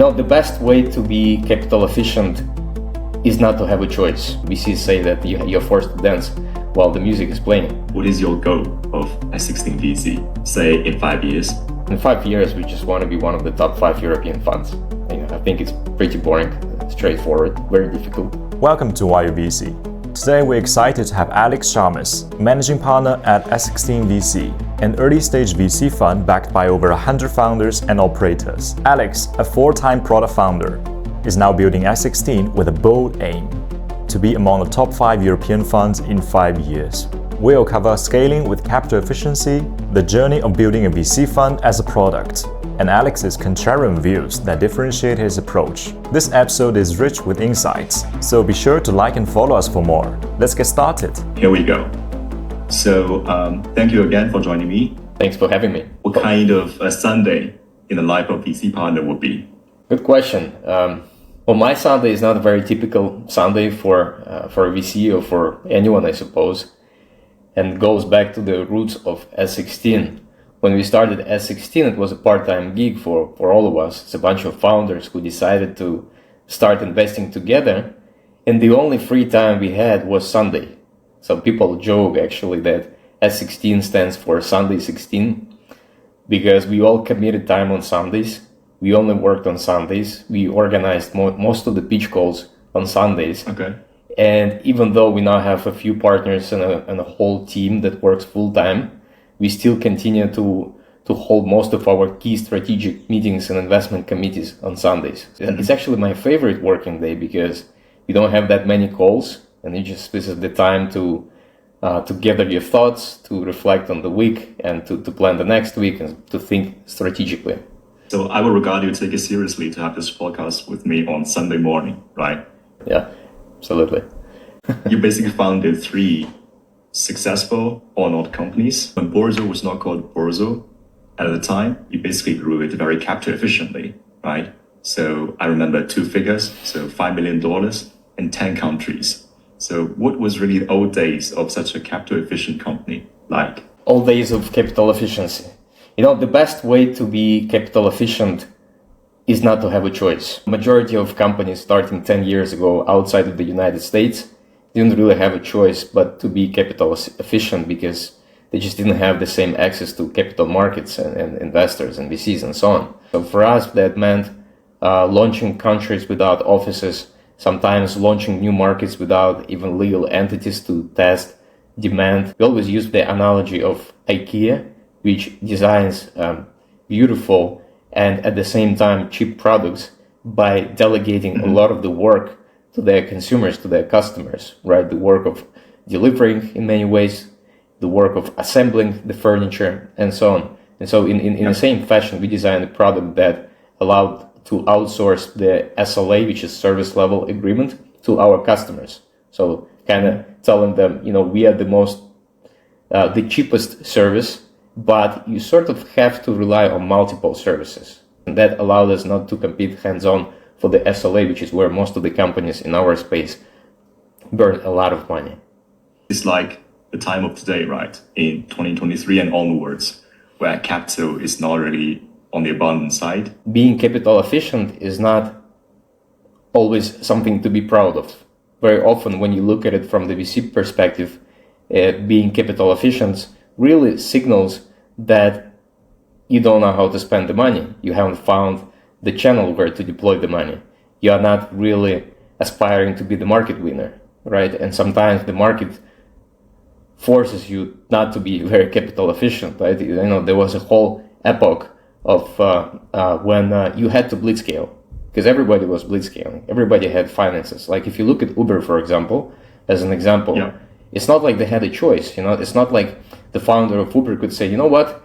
The best way to be capital efficient is not to have a choice. VCs say that you're forced to dance while the music is playing. What is your goal of S16 VC, say in 5 years? In 5 years, we just want to be one of the top 5 European funds. I think it's pretty boring, straightforward, very difficult. Welcome to YUVC. Today we're excited to have Aleks Shamis, managing partner at S16 VC, an early-stage VC fund backed by over 100 founders and operators. Aleks, a four-time product founder, is now building S16 with a bold aim to be among the top 5 European funds in 5 years. We'll cover scaling with capital efficiency, the journey of building a VC fund as a product, and Alex's contrarian views that differentiate his approach. This episode is rich with insights, so be sure to like and follow us for more. Let's get started. Here we go. So thank you again for joining me. Thanks for having me. What kind of a Sunday in the life of VC partner would be? Good question. Well, my Sunday is not a very typical Sunday for a VC or for anyone, I suppose, and goes back to the roots of S16. When we started S16, it was a part-time gig for all of us. It's a bunch of founders who decided to start investing together, and the only free time we had was Sunday. So people joke actually that S16 stands for Sunday 16, because we all committed time on Sundays. We only worked on Sundays. We organized most of the pitch calls on Sundays. Okay. And even though we now have a few partners and a whole team that works full-time, we still continue to hold most of our key strategic meetings and investment committees on Sundays. Mm-hmm. It's actually my favorite working day because you don't have that many calls, and this is the time to gather your thoughts, to reflect on the week, and to plan the next week and to think strategically. So I will regard you take it seriously to have this podcast with me on Sunday morning, right? Yeah, absolutely. You basically founded 3 successful or not companies. When Borzo was not called Borzo at the time, you basically grew it very capital efficiently, right? So I remember 2 figures, so $5 million in 10 countries. So what was really the old days of such a capital efficient company like? Old days of capital efficiency. The best way to be capital efficient is not to have a choice. Majority of companies starting 10 years ago outside of the United States didn't really have a choice but to be capital efficient because they just didn't have the same access to capital markets and investors and VCs and so on. So for us, that meant launching countries without offices, sometimes launching new markets without even legal entities to test demand. We always use the analogy of IKEA, which designs beautiful and at the same time cheap products by delegating a lot of the work to their consumers, to their customers, right? The work of delivering in many ways, the work of assembling the furniture, and so on. And so in the same fashion, we designed a product that allowed to outsource the SLA, which is service level agreement, to our customers. So kind of telling them, we are the cheapest service, but you sort of have to rely on multiple services. And that allowed us not to compete hands-on for the SLA, which is where most of the companies in our space burn a lot of money. It's like the time of today, right? In 2023 and onwards, where capital is not really on the abundant side. Being capital efficient is not always something to be proud of. Very often when you look at it from the VC perspective, being capital efficient really signals that you don't know how to spend the money. You haven't found the channel where to deploy the money. You are not really aspiring to be the market winner, right? And sometimes the market forces you not to be very capital efficient, right? There was a whole epoch of when you had to blitzscale, because everybody was blitzscaling. Everybody had finances. Like if you look at Uber, for example, as an example, yeah. It's not like they had a choice. It's not like the founder of Uber could say, you know what?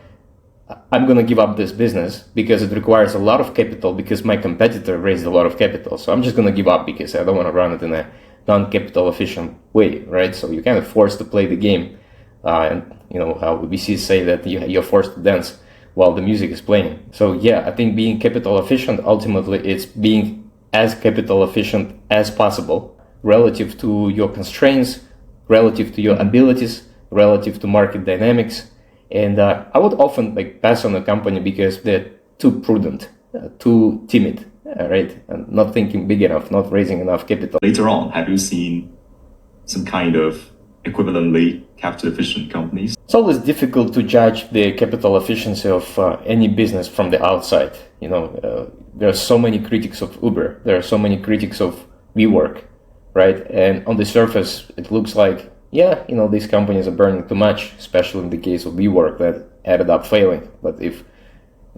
I'm going to give up this business because it requires a lot of capital because my competitor raised a lot of capital. So I'm just going to give up because I don't want to run it in a non-capital efficient way, right? So you're kind of forced to play the game. And how VCs say that you're forced to dance while the music is playing. So yeah, I think being capital efficient, ultimately it's being as capital efficient as possible relative to your constraints, relative to your abilities, relative to market dynamics. And I would often pass on a company because they're too prudent, too timid, right? And not thinking big enough, not raising enough capital. Later on, have you seen some kind of equivalently capital efficient companies? It's always difficult to judge the capital efficiency of any business from the outside. There are so many critics of Uber. There are so many critics of WeWork, right? And on the surface, it looks like, yeah, these companies are burning too much, especially in the case of WeWork that ended up failing. But if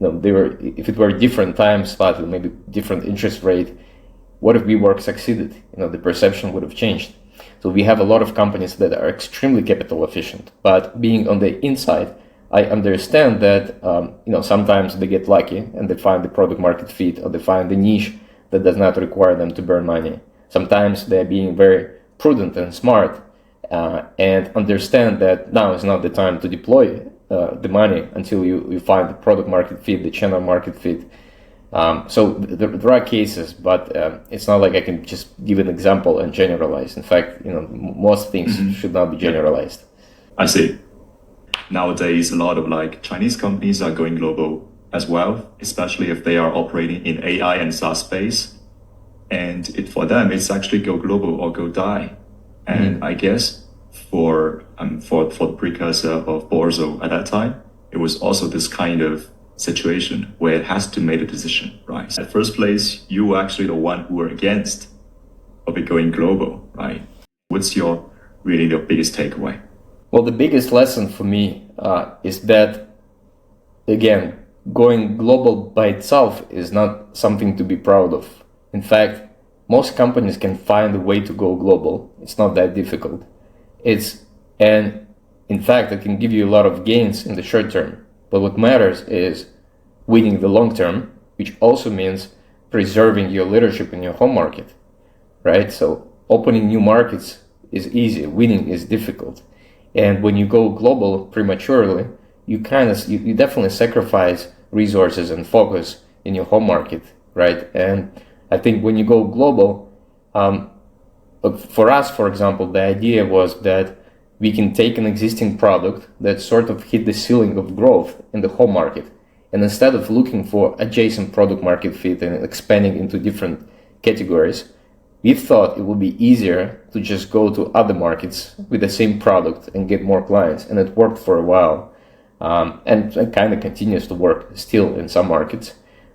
it were different times, slightly maybe different interest rate, what if WeWork succeeded? The perception would have changed. So we have a lot of companies that are extremely capital efficient, but being on the inside, I understand that sometimes they get lucky and they find the product market fit, or they find the niche that does not require them to burn money. Sometimes they're being very prudent and smart and understand that now is not the time to deploy the money until you find the product market fit, the channel market fit. So there are cases, but it's not like I can just give an example and generalize. In fact, most things should not be generalized. I see. Nowadays, a lot of Chinese companies are going global as well, especially if they are operating in AI and SaaS space. And for them, it's actually go global or go die. And I guess for the precursor of Borzo at that time, it was also this kind of situation where it has to make a decision, right? At first place, you were actually the one who were against of it going global, right? What's really your biggest takeaway? Well, the biggest lesson for me is that, again, going global by itself is not something to be proud of. In fact, most companies can find a way to go global. It's not that difficult. And in fact, it can give you a lot of gains in the short term. But what matters is winning the long term, which also means preserving your leadership in your home market, right? So opening new markets is easy, winning is difficult. And when you go global prematurely, you definitely sacrifice resources and focus in your home market, right? And I think when you go global, for us, for example, the idea was that we can take an existing product that sort of hit the ceiling of growth in the home market, and instead of looking for adjacent product market fit and expanding into different categories, we thought it would be easier to just go to other markets with the same product and get more clients. And it worked for a while, and it kind of continues to work still in some markets.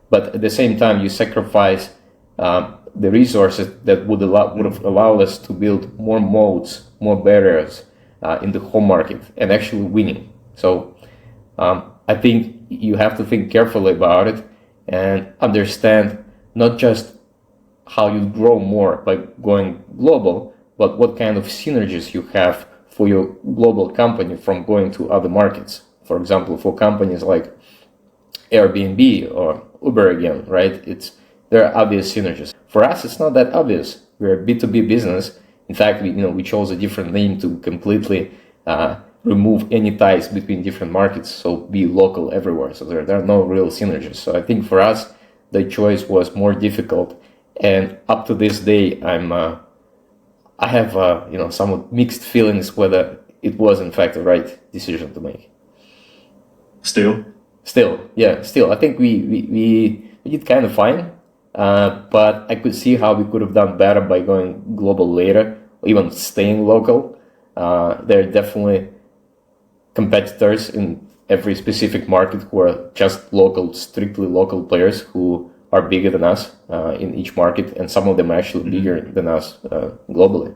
But at the same time, you sacrifice the resources that would have allowed us to build more moats, more barriers in the home market and actually winning. So I think you have to think carefully about it and understand not just how you grow more by going global, but what kind of synergies you have for your global company from going to other markets. For example, for companies like Airbnb or Uber again, right? There are obvious synergies. For us, it's not that obvious. We're a B2B business. In fact, we chose a different name to completely remove any ties between different markets, so be local everywhere. So there are no real synergies. So I think for us, the choice was more difficult. And up to this day, I have somewhat mixed feelings whether it was in fact the right decision to make. Still, I think we did kind of fine. But I could see how we could have done better by going global later, or even staying local. There are definitely competitors in every specific market who are just strictly local players who are bigger than us in each market, and some of them are actually bigger than us globally.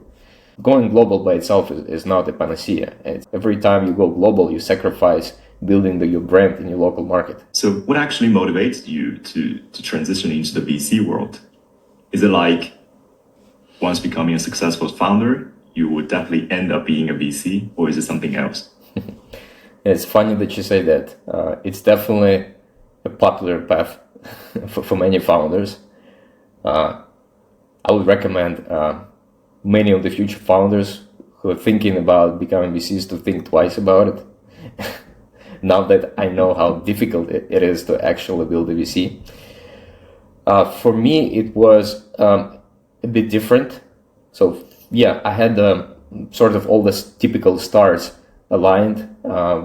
Going global by itself is not a panacea. Every time you go global, you sacrifice building your brand in your local market. So what actually motivates you to transition into the VC world? Is it like once becoming a successful founder, you would definitely end up being a VC, or is it something else? It's funny that you say that. It's definitely a popular path for many founders. I would recommend many of the future founders who are thinking about becoming VCs to think twice about it. Now that I know how difficult it is to actually build a VC. For me, it was a bit different. So yeah, I had sort of all the typical stars aligned.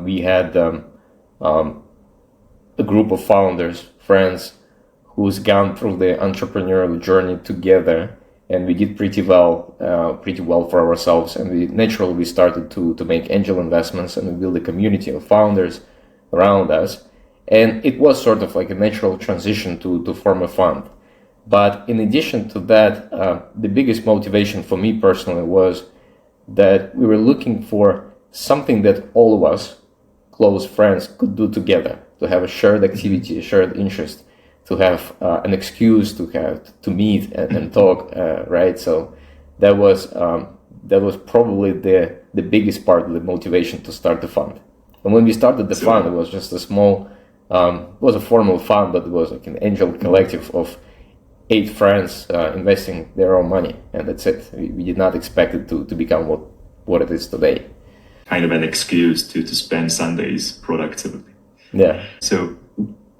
We had a group of founders, friends, who's gone through the entrepreneurial journey together, and we did pretty well for ourselves. And we started to make angel investments, and we built a community of founders around us. And it was sort of like a natural transition to form a fund. But in addition to that, the biggest motivation for me personally was that we were looking for something that all of us, close friends, could do together, to have a shared activity, a shared interest, to have an excuse to meet and talk, right? So that was probably the biggest part of the motivation to start the fund. And when we started the fund, it was just a small, it was a formal fund, but it was like an angel collective of 8 friends investing their own money, and that's it. We did not expect it to become what it is today. Kind of an excuse to spend Sundays productively. Yeah. So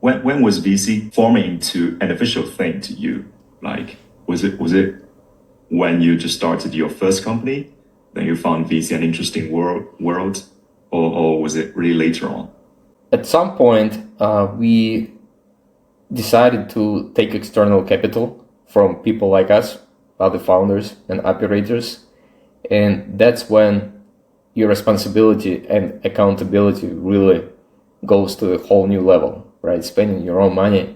when was VC forming into an official thing to you? Like, was it when you just started your first company, then you found VC an interesting world, or was it really later on? At some point, we decided to take external capital from people like us, other founders and operators, and that's when your responsibility and accountability really goes to a whole new level, right? Spending your own money,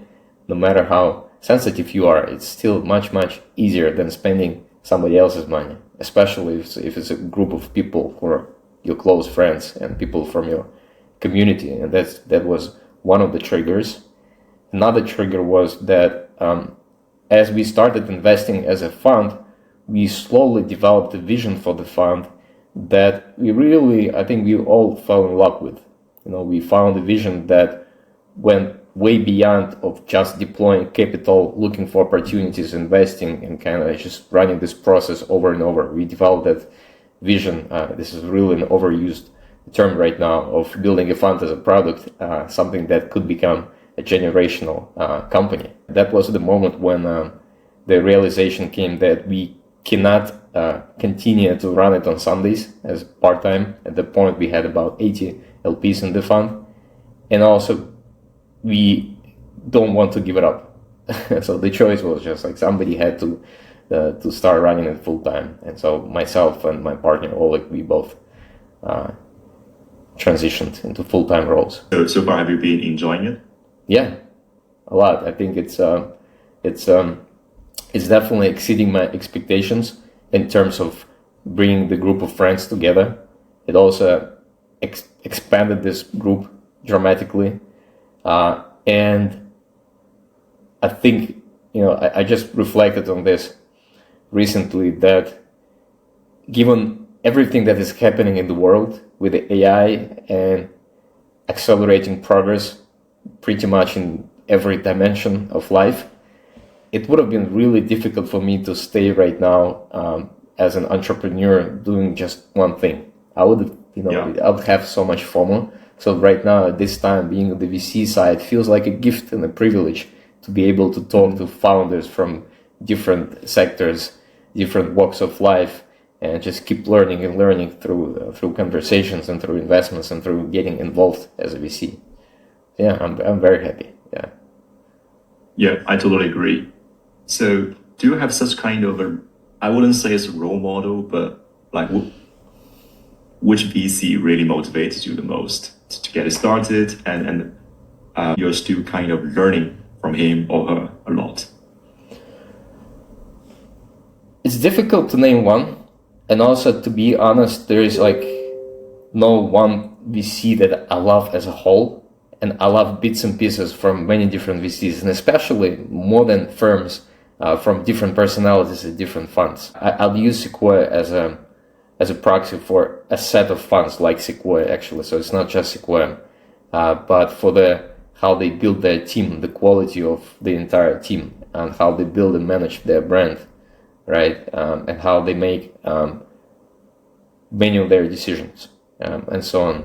no matter how sensitive you are, it's still much easier than spending somebody else's money, especially if it's a group of people who are your close friends and people from your community. And that was one of the triggers. Another trigger was that as we started investing as a fund, we slowly developed a vision for the fund that I think we all fell in love with. We found a vision that went way beyond of just deploying capital, looking for opportunities, investing, and kind of just running this process over and over. We developed that vision. This is really an overused term right now, of building a fund as a product, something that could become a generational company. That was the moment when the realization came that we cannot continue to run it on Sundays as part-time. At the point, we had about 80 LPs in the fund, and also we don't want to give it up. So the choice was just like somebody had to start running it full-time. And so myself and my partner Oleg, we both transitioned into full-time roles. So far, have you been enjoying it? Yeah, a lot. I think it's definitely exceeding my expectations in terms of bringing the group of friends together. It also expanded this group dramatically, and I think I just reflected on this recently, that given everything that is happening in the world with the AI and accelerating progress pretty much in every dimension of life, it would have been really difficult for me to stay right now as an entrepreneur doing just one thing. I would have so much FOMO. So right now, at this time, being on the VC side feels like a gift and a privilege to be able to talk to founders from different sectors, different walks of life, and just keep learning and learning through conversations and through investments and through getting involved as a VC. Yeah, I'm very happy. Yeah. Yeah, I totally agree. So do you have such kind of I wouldn't say it's a role model, but like which VC really motivated you the most to get it started, and you're still kind of learning from him or her a lot? It's difficult to name one, and also, to be honest, there is like no one VC that I love as a whole, and I love bits and pieces from many different VCs, and especially more than firms from different personalities and different funds. I'll use Sequoia as a proxy for a set of funds like Sequoia, actually. So it's not just Sequoia, but for how they build their team, the quality of the entire team, and how they build and manage their brand, right? And how they make many of their decisions, and so on.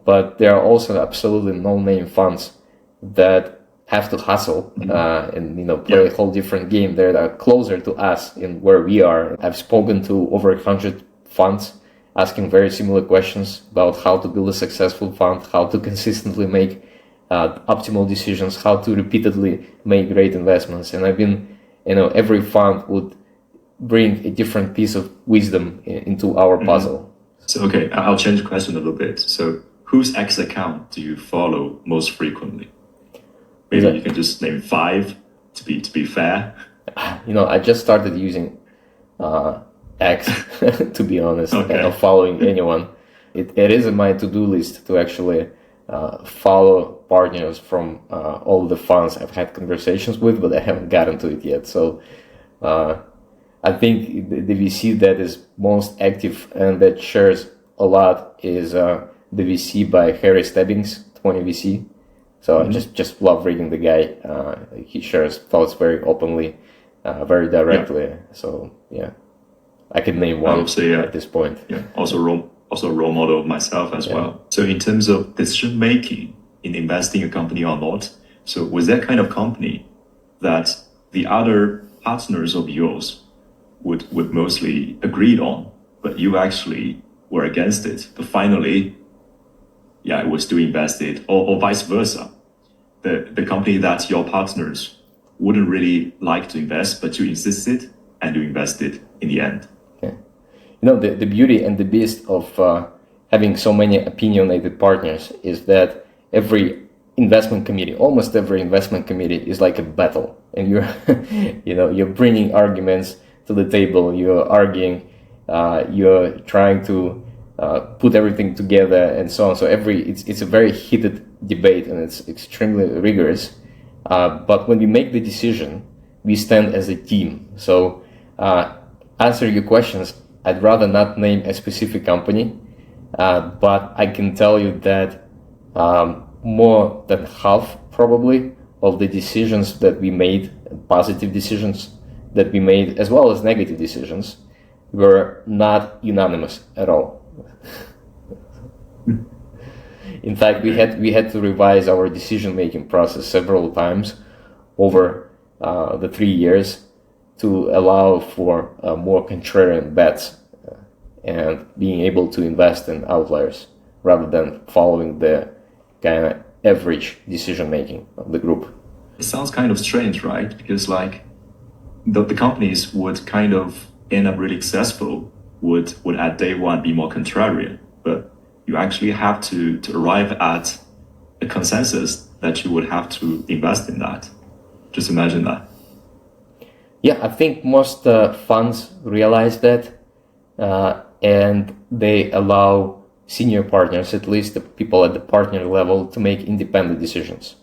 But there are also absolutely no-name funds that have to hustle and play a whole different game. They're closer to us in where we are. I've spoken to over 100 funds asking very similar questions about how to build a successful fund, how to consistently make optimal decisions, how to repeatedly make great investments. And I've been, every fund would bring a different piece of wisdom into our puzzle. So, okay, I'll change the question a little bit. So whose X account do you follow most frequently? Maybe you can just name 5 to be fair. I just started using X, to be honest, Okay. of following anyone. It is in my to-do list to actually follow partners from all the funds I've had conversations with, but I haven't gotten to it yet. So I think the VC that is most active and that shares a lot is the VC by Harry Stebbings, 20 VC. So I just love reading the guy. He shares thoughts very openly, very directly. Yeah. So yeah, I could name one at this point. Yeah, also a role model of myself as well. So in terms of decision making in investing in a company or not, so was that kind of company that the other partners of yours would mostly agreed on, but you actually were against it, but finally, it was to invest it, or vice versa. The company that your partners wouldn't really like to invest, but you insisted and you invested in the end. Yeah. The beauty and the beast of having so many opinionated partners is that almost every investment committee is like a battle, and you're bringing arguments to the table, you're arguing, you're trying to put everything together and so on. So it's a very heated debate and it's extremely rigorous. But when we make the decision, we stand as a team. So answer your questions, I'd rather not name a specific company, but I can tell you that more than half probably of the decisions that we made, positive decisions that we made, as well as negative decisions, were not unanimous at all. In fact, we had to revise our decision-making process several times over the 3 years to allow for more contrarian bets and being able to invest in outliers rather than following the kind of average decision-making of the group. It sounds kind of strange, right? Because the companies would kind of end up really successful, would at day one be more contrarian, but you actually have to arrive at a consensus that you would have to invest in that. Just imagine that. Yeah, I think most funds realize that, and they allow senior partners, at least the people at the partner level, to make independent decisions.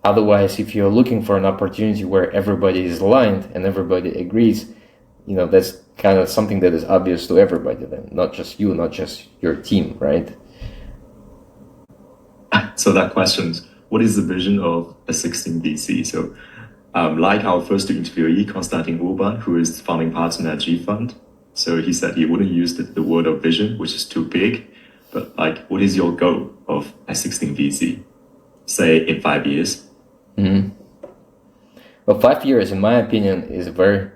Otherwise, if you're looking for an opportunity where everybody is aligned and everybody agrees, that's kind of something that is obvious to everybody then, not just you, not just your team, right? So that question, what is the vision of a 16 VC? So like our first interviewee, Konstantin Urban, who is the founding partner at G Fund. So he said he wouldn't use the word of vision, which is too big, but what is your goal of a 16 VC? Say in 5 years? Mm-hmm. Well, 5 years, in my opinion, is a very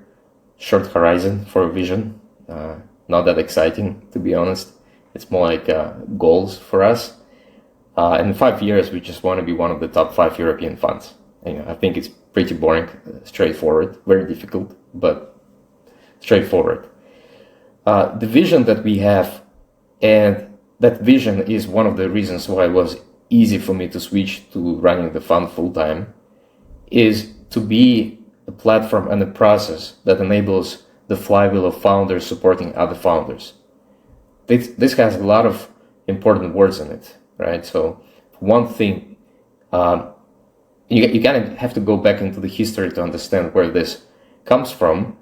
short horizon for a vision. Not that exciting, to be honest. It's more like goals for us. In 5 years, we just want to be one of the top 5 European funds. I think it's pretty boring, straightforward, very difficult, but straightforward. The vision that we have, and that vision is one of the reasons why it was easy for me to switch to running the fund full-time, is to be a platform and a process that enables the flywheel of founders supporting other founders. This has a lot of important words in it, right? So one thing, you kind of have to go back into the history to understand where this comes from.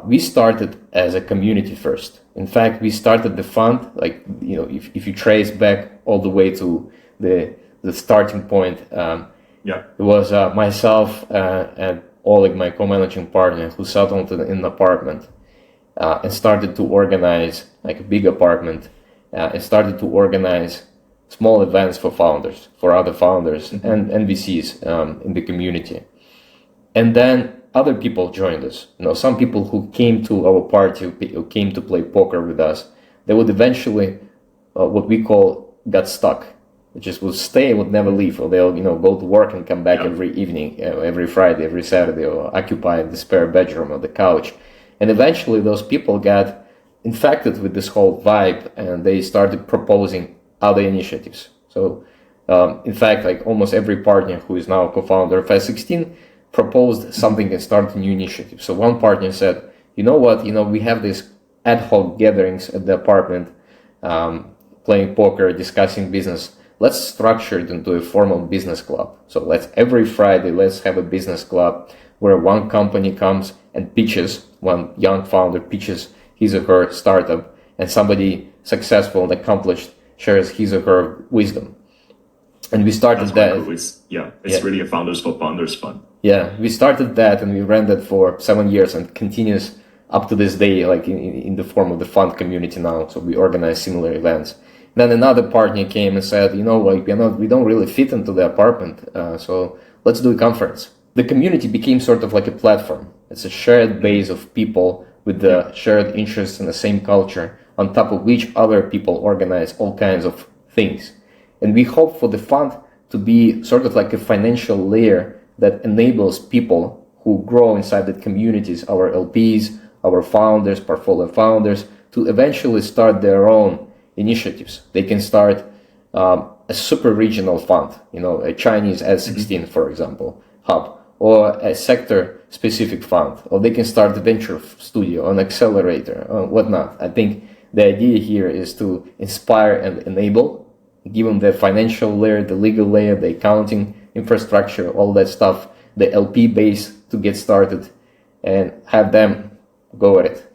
We started as a community first. In fact, we started the fund, if you trace back all the way to the starting point, it was myself and Oleg, my co-managing partner, who settled in an apartment and started to organize, a big apartment, and started to organize small events for founders, for other founders and VCs in the community. And then other people joined us. Some people who came to our party, who came to play poker with us, they would eventually, what we call, got stuck. They just would stay, would never leave, or they'll, go to work and come back every evening, every Friday, every Saturday, or occupy the spare bedroom or the couch. And eventually those people got infected with this whole vibe, and they started proposing other initiatives. So, in fact, like almost every partner who is now co-founder of S16 proposed something and started a new initiative. So one partner said, you know what, we have these ad hoc gatherings at the apartment, playing poker, discussing business. Let's structure it into a formal business club. So every Friday, let's have a business club where one company comes and pitches, one young founder pitches his or her startup, and somebody successful and accomplished shares his or her wisdom. And we started that. Cool. It's really a founders for founders fund. Yeah, we started that and we ran that for 7 years and continues up to this day, like in the form of the fund community now. So we organize similar events. Then another partner came and said, we don't really fit into the apartment, so let's do a conference. The community became sort of like a platform. It's a shared base of people with the shared interests and the same culture, on top of which other people organize all kinds of things. And we hope for the fund to be sort of like a financial layer that enables people who grow inside the communities, our LPs, our founders, portfolio founders, to eventually start their own initiatives. They can start a super regional fund, a Chinese S16, for example, hub, or a sector specific fund, or they can start a venture studio, an accelerator, or whatnot. I think the idea here is to inspire and enable, give them the financial layer, the legal layer, the accounting infrastructure, all that stuff, the LP base to get started, and have them go at it.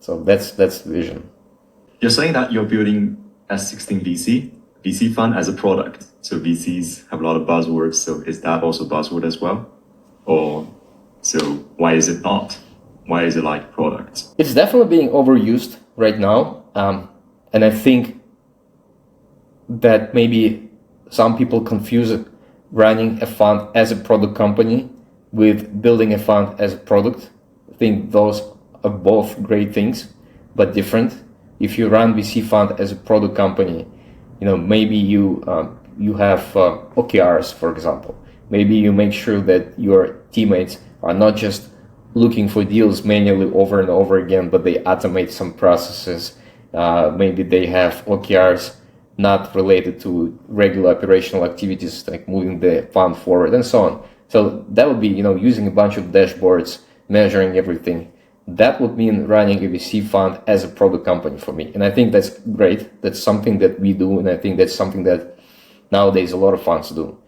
So that's the vision. You're saying that you're building S16 VC fund as a product. So VCs have a lot of buzzwords. So is that also buzzword as well? Or so why is it not? Why is it like product? It's definitely being overused right now. And I think that maybe some people confuse running a fund as a product company with building a fund as a product. I think those are both great things, but different. If you run VC fund as a product company, maybe you have OKRs, for example. Maybe you make sure that your teammates are not just looking for deals manually over and over again, but they automate some processes. Maybe they have OKRs not related to regular operational activities like moving the fund forward and so on. So that would be, using a bunch of dashboards, measuring everything. That would mean running a VC fund as a product company for me. And I think that's great. That's something that we do. And I think that's something that nowadays a lot of funds do.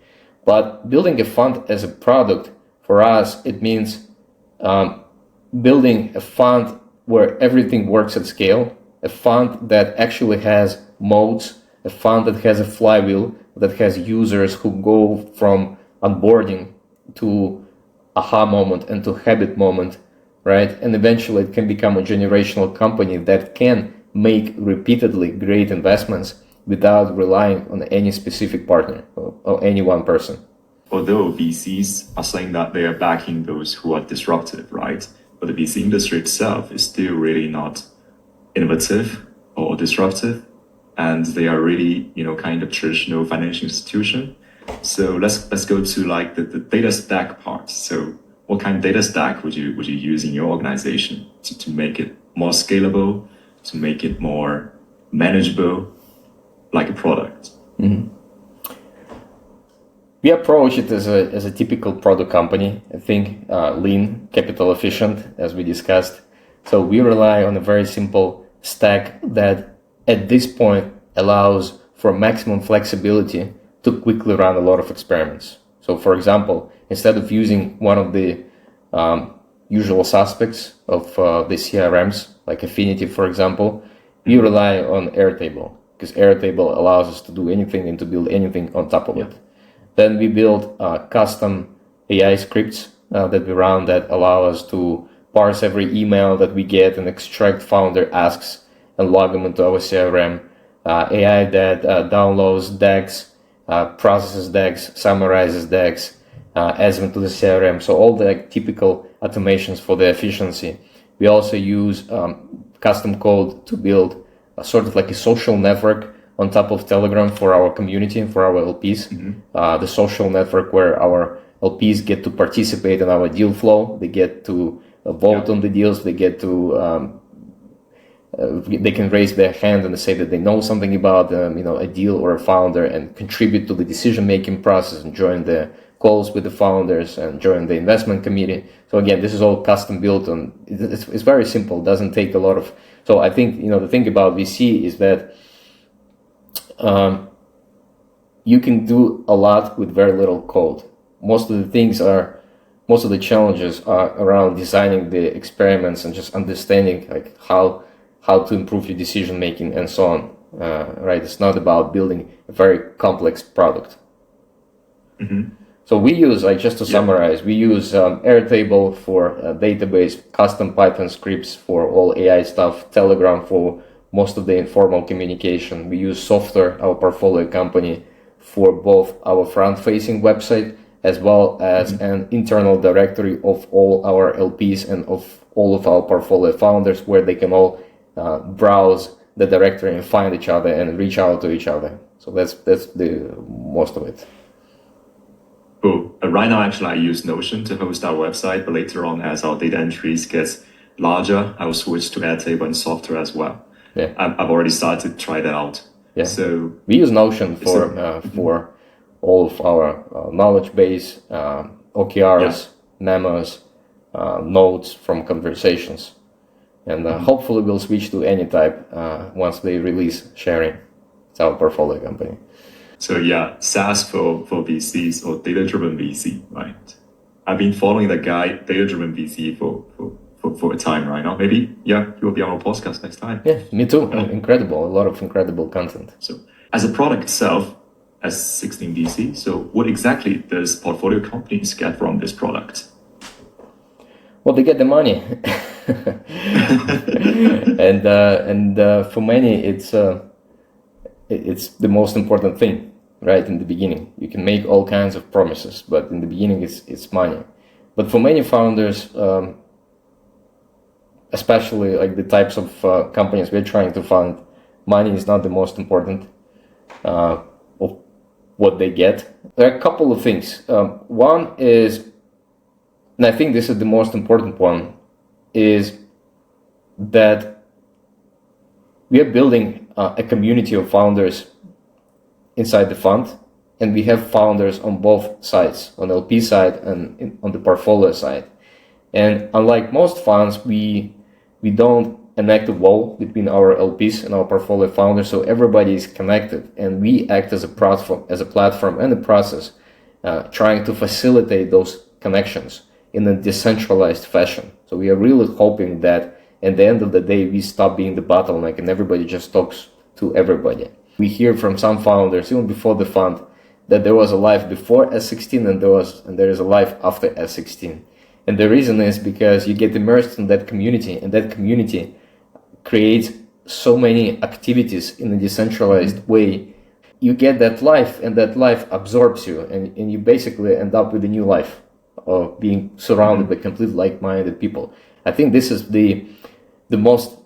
But building a fund as a product, for us, it means building a fund where everything works at scale, a fund that actually has modes, a fund that has a flywheel, that has users who go from onboarding to aha moment and to habit moment, right? And eventually it can become a generational company that can make repeatedly great investments without relying on any specific partner or any one person. Although VCs are saying that they are backing those who are disruptive, right? But the VC industry itself is still really not innovative or disruptive. And they are really, kind of traditional financial institution. So let's go to like the data stack part. So what kind of data stack would you use in your organization to make it more scalable, to make it more manageable, like a product? Mm-hmm. We approach it as a typical product company. I think lean, capital efficient, as we discussed. So we rely on a very simple stack that at this point allows for maximum flexibility to quickly run a lot of experiments. So for example, instead of using one of the usual suspects of the CRMs, like Affinity, for example, we rely on Airtable, because Airtable allows us to do anything and to build anything on top of it. Then we build custom AI scripts that we run that allow us to parse every email that we get and extract founder asks and log them into our CRM. AI that downloads decks, processes decks, summarizes decks, adds them to the CRM. So all the typical automations for the efficiency. We also use custom code to build a sort of like a social network on top of Telegram for our community, for our LPs, the social network where our LPs get to participate in our deal flow. They get to vote on the deals. They get to they can raise their hand and say that they know something about a deal or a founder and contribute to the decision-making process and join the calls with the founders and join the investment committee. So again, this is all custom built and it's very simple. It doesn't take a lot of. So I think the thing about VC is that you can do a lot with very little code. Most of the challenges are around designing the experiments and just understanding like how to improve your decision making and so on. Right? It's not about building a very complex product. So we use, just to summarize, we use Airtable for database, custom Python scripts for all AI stuff, Telegram for most of the informal communication. We use Software, our portfolio company, for both our front-facing website as well as an internal directory of all our LPs and of all of our portfolio founders where they can all browse the directory and find each other and reach out to each other. So that's the most of it. Cool. Right now, actually, I use Notion to host our website, but later on, as our data entries gets larger, I will switch to Airtable and Software as well. Yeah, I've already started to try that out. Yeah. So we use Notion for all of our knowledge base, OKRs, memos, notes from conversations, and hopefully we'll switch to AnyType once they release sharing. It's our portfolio company. So yeah, SaaS for VCs or data-driven VC, right? I've been following the guy, data-driven VC for a time right now. Maybe, he will be on our podcast next time. Yeah, me too. Incredible. A lot of incredible content. So as a product itself, as 16 VC, so what exactly does portfolio companies get from this product? Well, they get the money. and for many, it's the most important thing. Right in the beginning, you can make all kinds of promises, but in the beginning, it's money. But for many founders, especially like the types of companies we're trying to fund, money is not the most important of what they get. There are a couple of things. One is, and I think this is the most important one, is that we are building a community of founders inside the fund, and we have founders on both sides, on LP side and on the portfolio side. And unlike most funds, we don't enact a wall between our LPs and our portfolio founders, so everybody is connected, and we act as a platform and a process, trying to facilitate those connections in a decentralized fashion. So we are really hoping that at the end of the day, we stop being the bottleneck and everybody just talks to everybody. We hear from some founders, even before the fund, that there was a life before S16 and there is a life after S16. And the reason is because you get immersed in that community, and that community creates so many activities in a decentralized way. You get that life, and that life absorbs you, and you basically end up with a new life of being surrounded by completely like-minded people. I think this is the most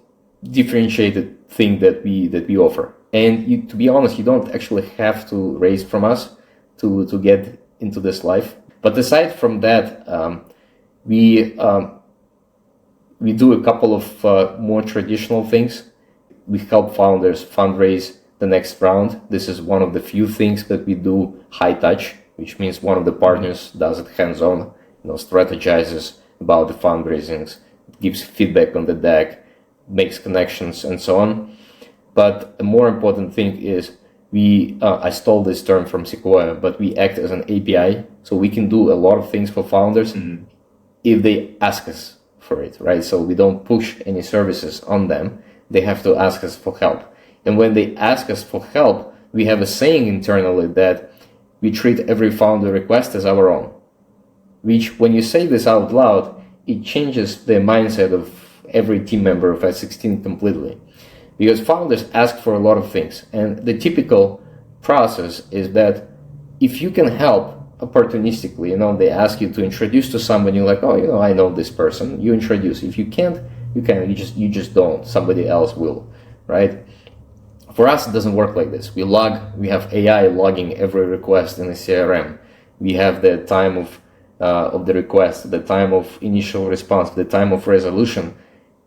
differentiated thing that we offer. And to be honest, you don't actually have to raise from us to get into this life. But aside from that, we do a couple of more traditional things. We help founders fundraise the next round. This is one of the few things that we do high touch, which means one of the partners does it hands-on, strategizes about the fundraisings, gives feedback on the deck, makes connections, and so on. But a more important thing is I stole this term from Sequoia, but we act as an API, so we can do a lot of things for founders if they ask us for it, right? So we don't push any services on them. They have to ask us for help. And when they ask us for help, we have a saying internally that we treat every founder request as our own, which when you say this out loud, it changes the mindset of every team member of S16 completely. Because founders ask for a lot of things. And the typical process is that if you can help opportunistically, they ask you to introduce to someone, you're like, oh, I know this person, you introduce. If you can't, you just don't, somebody else will, right? For us, it doesn't work like this. We have AI logging every request in the CRM. We have the time of the request, the time of initial response, the time of resolution.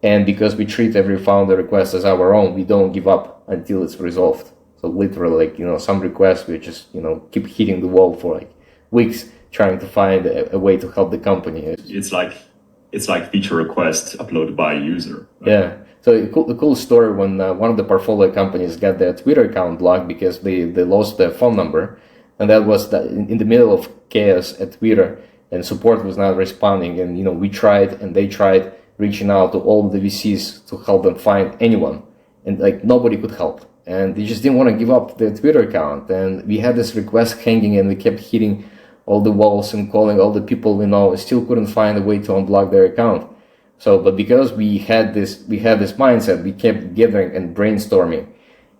And because we treat every founder request as our own, we don't give up until it's resolved. So literally, like, some requests, we just, keep hitting the wall for like weeks, trying to find a way to help the company. It's like feature requests uploaded by a user. Right? Yeah. So a cool story when one of the portfolio companies got their Twitter account blocked because they lost their phone number. And that was in the middle of chaos at Twitter, and support was not responding. And, we tried and they tried reaching out to all the VCs to help them find anyone. And like nobody could help. And they just didn't want to give up their Twitter account. And we had this request hanging and we kept hitting all the walls and calling all the people we know. We still couldn't find a way to unblock their account. So, but because we had this mindset, we kept gathering and brainstorming,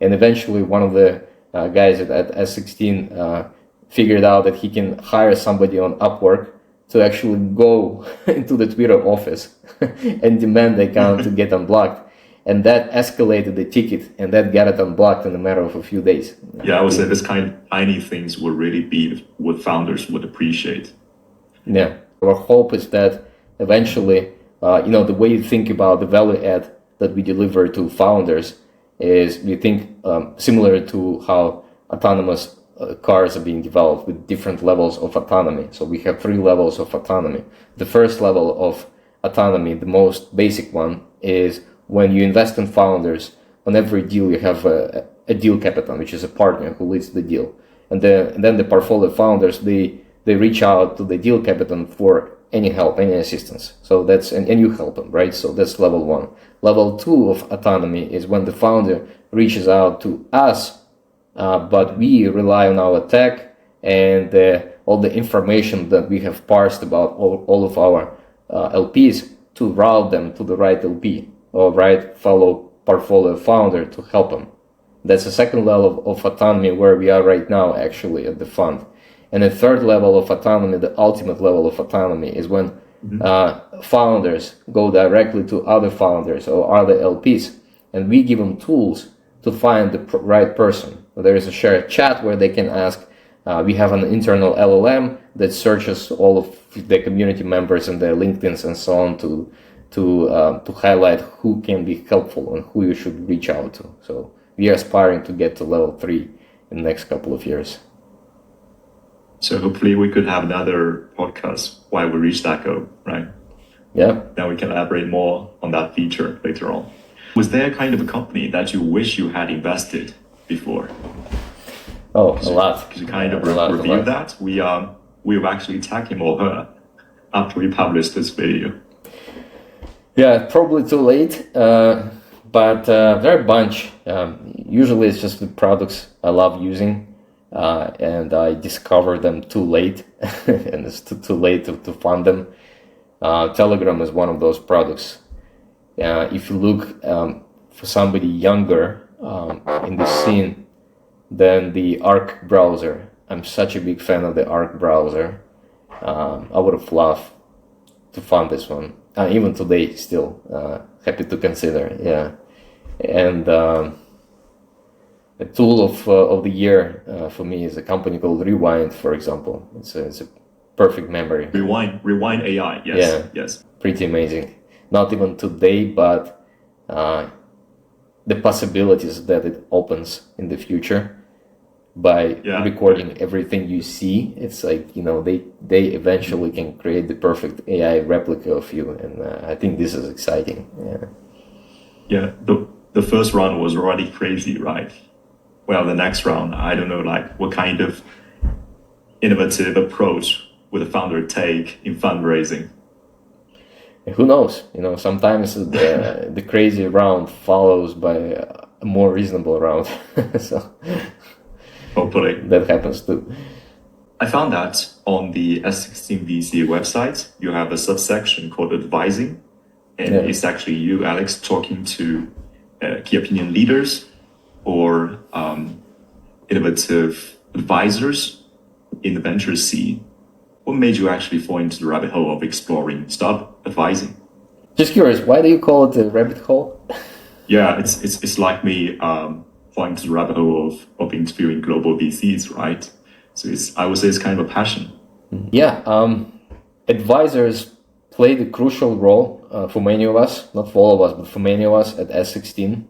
and eventually one of the guys at S16 figured out that he can hire somebody on Upwork to actually go into the Twitter office and demand the account to get unblocked, and that escalated the ticket, and that got it unblocked in a matter of a few days. Yeah, I would say this kind of tiny things would really be what founders would appreciate. Yeah, our hope is that eventually. The way you think about the value add that we deliver to founders is we think similar to how autonomous cars are being developed with different levels of autonomy. So we have 3 levels of autonomy. The first level of autonomy, the most basic one, is when you invest in founders. On every deal, you have a deal captain, which is a partner who leads the deal. And then the portfolio founders, they reach out to the deal captain for any help, any assistance. So that's, and you help them, right? So that's level 1. Level 2 of autonomy is when the founder reaches out to us, but we rely on our tech and all the information that we have parsed about all of our LPs to route them to the right LP or right fellow portfolio founder to help them. That's the second level of autonomy where we are right now, actually, at the fund. And the third level of autonomy, the ultimate level of autonomy, is when founders go directly to other founders or other LPs, and we give them tools to find the right person. There is a shared chat where they can ask. We have an internal LLM that searches all of the community members and their LinkedIns and so on to highlight who can be helpful and who you should reach out to. So we are aspiring to get to level 3 in the next couple of years. So hopefully we could have another podcast while we reach that goal, right? Yeah. Then we can elaborate more on that feature later on. Was there kind of a company that you wish you had invested before? Oh, a lot. Because you kind of reviewed that. We were actually tagging more her after we published this video. Yeah, probably too late, but there are a bunch. Usually it's just the products I love using. And I discovered them too late, and it's too late to fund them. Telegram is one of those products. If you look for somebody younger in the scene than the Arc browser, I'm such a big fan of the Arc browser. I would have loved to fund this one. Even today, still happy to consider. Yeah, and. A tool of the year for me is a company called Rewind, for example. It's a perfect memory. Rewind AI, yes. Yeah, yes. Pretty amazing. Not even today, but the possibilities that it opens in the future by recording everything you see. It's like, they eventually can create the perfect AI replica of you, and I think this is exciting. Yeah. The first round was already crazy, right? Well, the next round, I don't know, what kind of innovative approach would the founder take in fundraising? Who knows? Sometimes the crazy round follows by a more reasonable round. So hopefully that happens too. I found that on the S16 VC website, you have a subsection called advising, and it's actually you, Alex, talking to key opinion leaders or innovative advisors in the venture scene. What made you actually fall into the rabbit hole of exploring startup advising? Just curious, why do you call it a rabbit hole? Yeah, it's like me falling into the rabbit hole of interviewing global VCs, right? So I would say it's kind of a passion. Yeah, advisors played a crucial role for many of us, not for all of us, but for many of us at S16.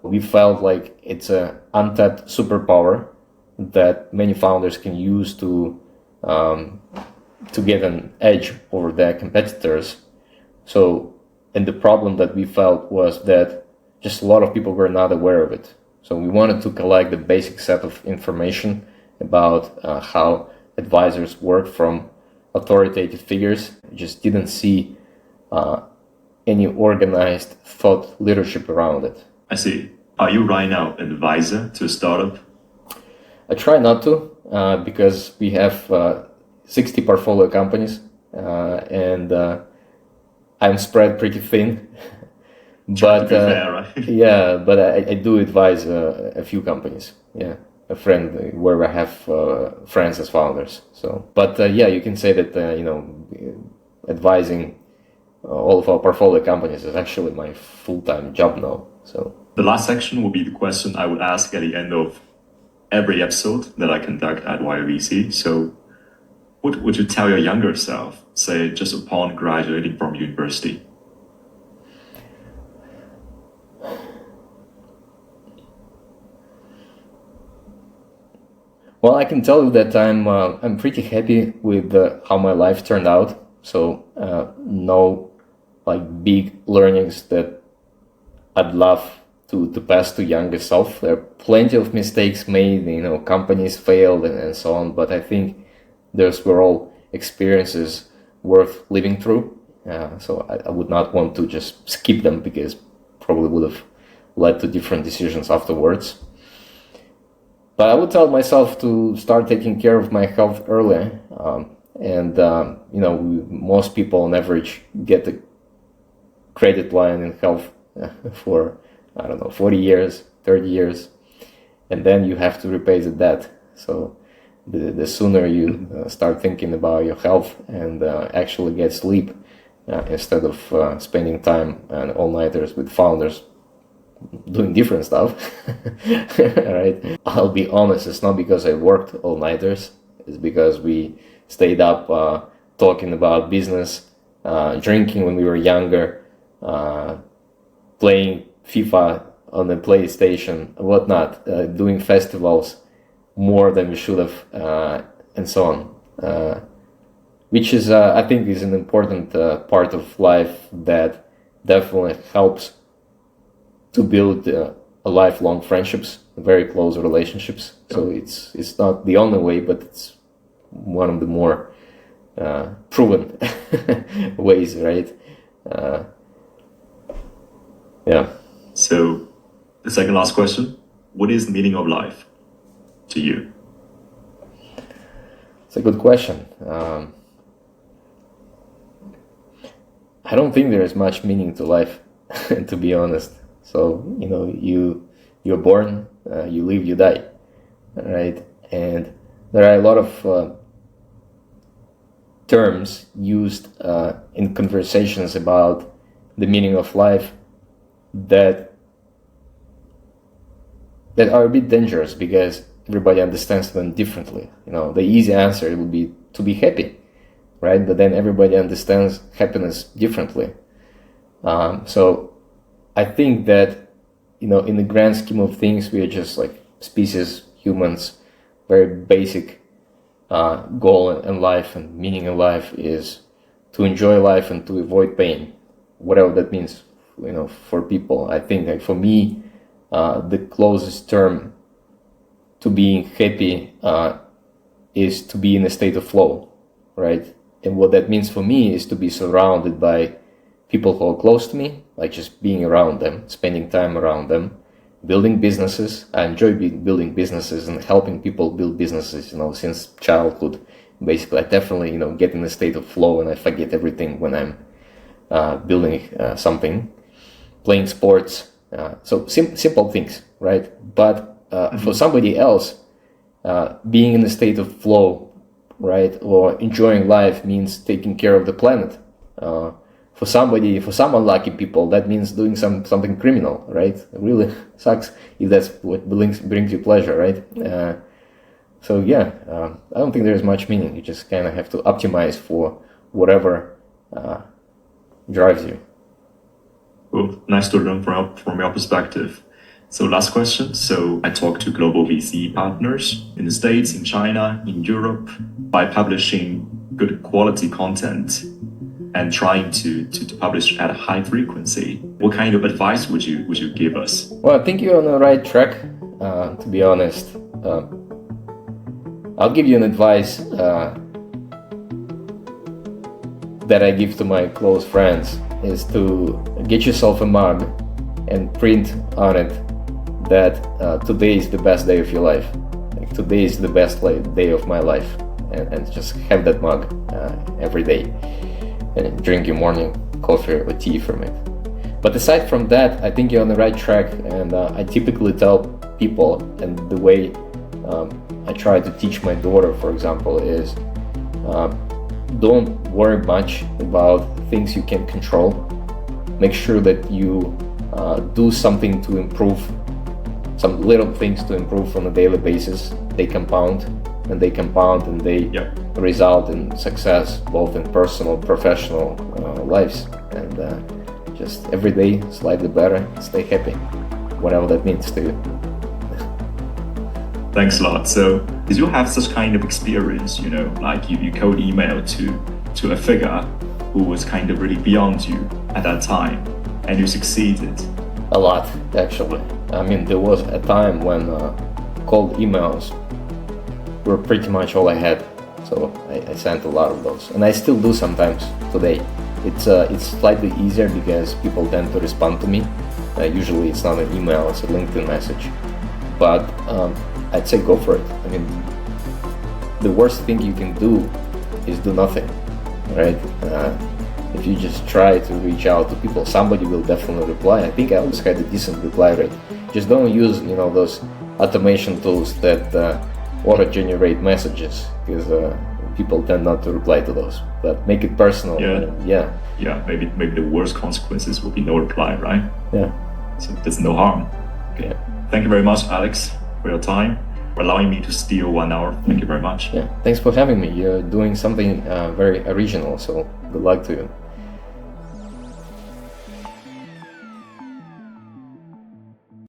We felt like it's an untapped superpower that many founders can use to get an edge over their competitors. So, and the problem that we felt was that just a lot of people were not aware of it. So we wanted to collect the basic set of information about how advisors work from authoritative figures. We just didn't see any organized thought leadership around it. I see. Are you right now an advisor to a startup? I try not to because we have 60 portfolio companies and I'm spread pretty thin. But fair, right? Yeah, but I do advise a few companies. Yeah, a friend where I have friends as founders. So, but yeah, you can say that advising all of our portfolio companies is actually my full-time job now. So the last section will be the question I would ask at the end of every episode that I conduct at YUVC. So, what would you tell your younger self, say just upon graduating from university? Well, I can tell you that I'm pretty happy with how my life turned out. So no like big learnings that I'd love to pass to younger self. There are plenty of mistakes made, companies failed and so on. But I think those were all experiences worth living through. So I would not want to just skip them because probably would have led to different decisions afterwards. But I would tell myself to start taking care of my health early. Most people on average get a credit line in health for, 40 years, 30 years. And then you have to repay the debt. So the sooner you start thinking about your health and actually get sleep instead of spending time and all-nighters with founders doing different stuff, right? I'll be honest, it's not because I worked all-nighters, it's because we stayed up talking about business, drinking when we were younger, playing FIFA on the PlayStation, whatnot, doing festivals more than we should have, and so on. Which is, I think, is an important part of life that definitely helps to build lifelong friendships, very close relationships. So it's not the only way, but it's one of the more proven ways, right? Yeah. So the second last question, what is the meaning of life to you? It's a good question. I don't think there is much meaning to life, to be honest. So, you're born, you live, you die, right? And there are a lot of terms used in conversations about the meaning of life that are a bit dangerous because everybody understands them differently. The easy answer would be to be happy, right? But then everybody understands happiness differently. So I think that, in the grand scheme of things, we are just like species, humans. Very basic goal in life and meaning in life is to enjoy life and to avoid pain, whatever that means, for people. I think that for me, the closest term to being happy is to be in a state of flow, right? And what that means for me is to be surrounded by people who are close to me, like just being around them, spending time around them, building businesses. I enjoy building businesses and helping people build businesses, since childhood. Basically, I definitely, get in a state of flow and I forget everything when I'm building something, playing sports. So simple things, right? But for somebody else, being in a state of flow, right, or enjoying life means taking care of the planet. for some unlucky people, that means doing something criminal, right? It really sucks if that's what brings you pleasure, right? So yeah, I don't think there's much meaning. You just kind of have to optimize for whatever drives you. Well, nice to learn from your perspective. So last question. So I talked to global VC partners in the States, in China, in Europe, by publishing good quality content and trying to publish at a high frequency. What kind of advice would you give us? Well, I think you're on the right track, to be honest. I'll give you an advice that I give to my close friends is to get yourself a mug and print on it that today is the best day of your life. Like, today is the best day of my life, and just have that mug every day and drink your morning coffee or tea from it. But aside from that, I think you're on the right track, and I typically tell people, and the way I try to teach my daughter, for example, is don't worry much about things you can control. Make sure that you do something to improve, some little things to improve on a daily basis. They compound, and they result in success, both in personal, professional lives. And just every day slightly better, stay happy, whatever that means to you. Thanks a lot. So did you have such kind of experience, like you cold email to a figure who was kind of really beyond you at that time, and you succeeded? A lot, actually. I mean, there was a time when cold emails were pretty much all I had. So I sent a lot of those, and I still do sometimes today. It's slightly easier because people tend to respond to me. Usually it's not an email, it's a LinkedIn message. But I'd say go for it. I mean, the worst thing you can do is do nothing, right? If you just try to reach out to people, somebody will definitely reply. I think I always had a decent reply rate. Just don't use, those automation tools that auto-generate messages, because people tend not to reply to those. But make it personal. Yeah. Maybe the worst consequences will be no reply, right? Yeah. So there's no harm. Okay. Yeah. Thank you very much, Aleks, for your time, for allowing me to steal 1 hour. Thank you very much. Yeah. Thanks for having me. You're doing something very original. So good luck to you.